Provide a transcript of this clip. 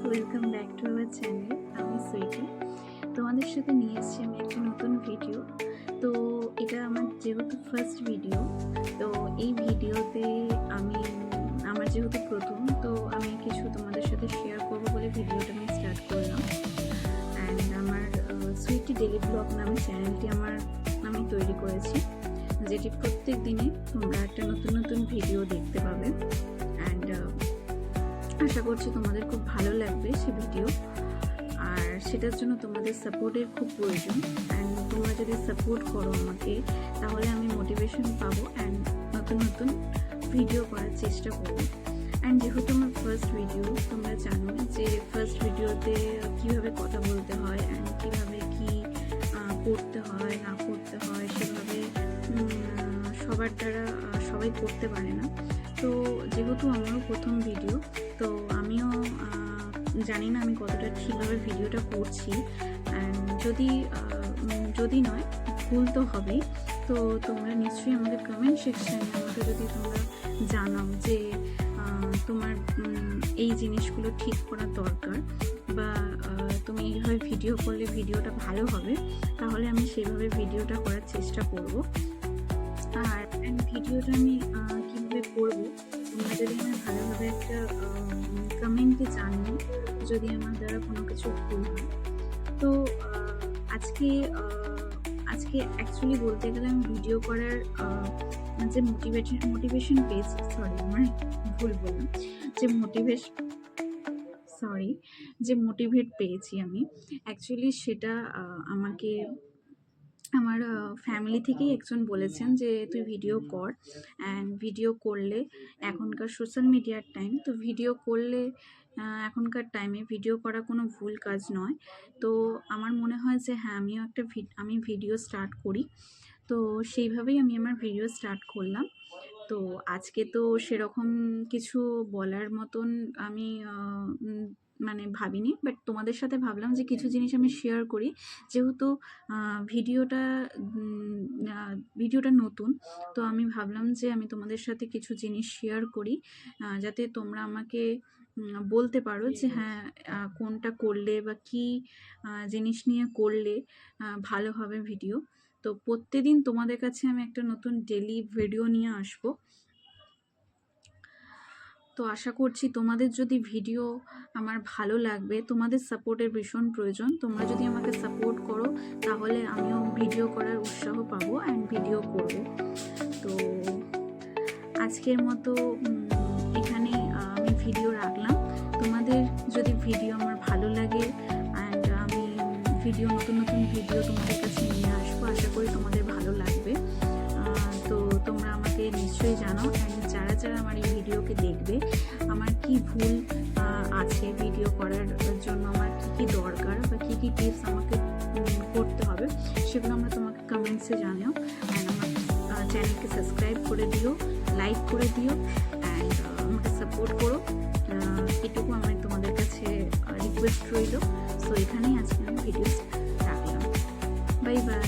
Welcome back to our channel. আমি সুইটি, তোমাদের সাথে নিয়ে এসেছি আমি একটা নতুন ভিডিও। তো এটা আমার যেহেতু ফার্স্ট ভিডিও, তো এই ভিডিওতে আমার যেহেতু প্রথম, তো আমি কিছু তোমাদের সাথে শেয়ার করবো বলে ভিডিওটা আমি স্টার্ট করলাম। অ্যান্ড আমার সুইটি ডেলি ব্লগ নামে চ্যানেলটি আমি তৈরি করেছি, যেটি প্রত্যেক দিনে তোমরা একটা নতুন নতুন ভিডিও দেখতে পাবে। অ্যান্ড আশা করছি তোমাদের খুব ভালো লাগবে সে ভিডিও, আর সেটার জন্য তোমাদের সাপোর্টের খুব প্রয়োজন। অ্যান্ড তোমরা যদি সাপোর্ট করো আমাকে, তাহলে আমি মোটিভেশন পাবো অ্যান্ড নতুন নতুন ভিডিও করার চেষ্টা করবো। অ্যান্ড যেহেতু আমার ফার্স্ট ভিডিও, তোমরা জানো যে ফার্স্ট ভিডিওতে কীভাবে কথা বলতে হয় অ্যান্ড কীভাবে কী করতে হয় না করতে হয়, সেভাবে সবার দ্বারা সবাই করতে পারে না। তো যেহেতু আমারও প্রথম ভিডিও, তো আমিও জানি না আমি কতটা ঠিকভাবে ভিডিওটা করছি। অ্যান্ড যদি নয়, ভুল তো হবেই। তো তোমরা নিশ্চয়ই আমাদের কমেন্ট সেকশানে আমাকে যদি তোমরা জানাও যে তোমার এই জিনিসগুলো ঠিক করা দরকার, বা তুমি এইভাবে ভিডিও করলে ভিডিওটা ভালো হবে, তাহলে আমি সেইভাবে ভিডিওটা করার চেষ্টা করব। আর ভিডিওটা আমি কীভাবে করবো, তোমরা যদি আমার ভালোভাবে একটা কমেন্টে জানিও যদি আমার দ্বারা কোনো কিছু ভুল হয়। তো আজকে অ্যাকচুয়ালি বলতে গেলে আমি ভিডিও করার যে মোটিভেশন পেয়েছি, আমার ভুল বললাম, যে মোটিভেট পেয়েছি আমি, অ্যাকচুয়ালি সেটা আমাকে আমার ফ্যামিলি থেকেই একজন বলেছেন যে তুই ভিডিও কর। অ্যান্ড ভিডিও করলে, এখনকার সোশ্যাল মিডিয়ার টাইম, তো ভিডিও করলে এখনকার টাইমে ভিডিও করা কোনো ভুল কাজ নয়। তো আমার মনে হয় যে হ্যাঁ, আমি ভিডিও স্টার্ট করি। তো সেইভাবেই আমি আমার ভিডিও স্টার্ট করলাম। তো আজকে তো সেরকম কিছু বলার মতন আমি ভাবিনি, বাট তোমাদের সাথে ভাবলাম যে কিছু জিনিস আমি শেয়ার করি, যেহেতু ভিডিওটা নতুন। তো আমি ভাবলাম যে আমি তোমাদের সাথে কিছু জিনিস শেয়ার করি, যাতে তোমরা আমাকে বলতে পারো যে হ্যাঁ, কোনটা করলে বা কী জিনিস নিয়ে করলে ভালো হবে ভিডিও। তো প্রত্যেকদিন তোমাদের কাছে আমি একটা নতুন ডেলি ভিডিও নিয়ে আসবো। তো আশা করছি তোমাদের যদি ভিডিও আমার ভালো লাগবে, তোমাদের সাপোর্টের ভীষণ প্রয়োজন। তোমরা যদি আমাকে সাপোর্ট করো, তাহলে আমিও ভিডিও করার উৎসাহ পাবো অ্যান্ড ভিডিও করব। তো আজকের মতো এখানে আমি ভিডিও রাখলাম। তোমাদের যদি ভিডিও আমার ভালো লাগে, অ্যান্ড আমি নতুন নতুন ভিডিও তোমাদের কাছে নিয়ে আসবো, আশা করি তোমাদের ভালো লাগবে। তো তোমরা আমাকে নিশ্চয়ই জানাও। অ্যান্ড যারা আমার এই ভিডিওকে দেখবে, আমার কি ভুল আছে ভিডিও করার জন্য, আমার কি দরকার বা কি টিপস আমাকে করতে হবে, সেগুলো আমরা তোমাকে কমেন্টসে জানাও। অ্যান্ড আমার চ্যানেলকে সাবস্ক্রাইব করে দিও, লাইক করে দিও, অ্যান্ড আমাকে সাপোর্ট করো। এটুকু আমি তোমাদের কাছে রিকোয়েস্ট রইল। সো এখানেই আজকে আমি ভিডিও রাখলাম। Bye bye.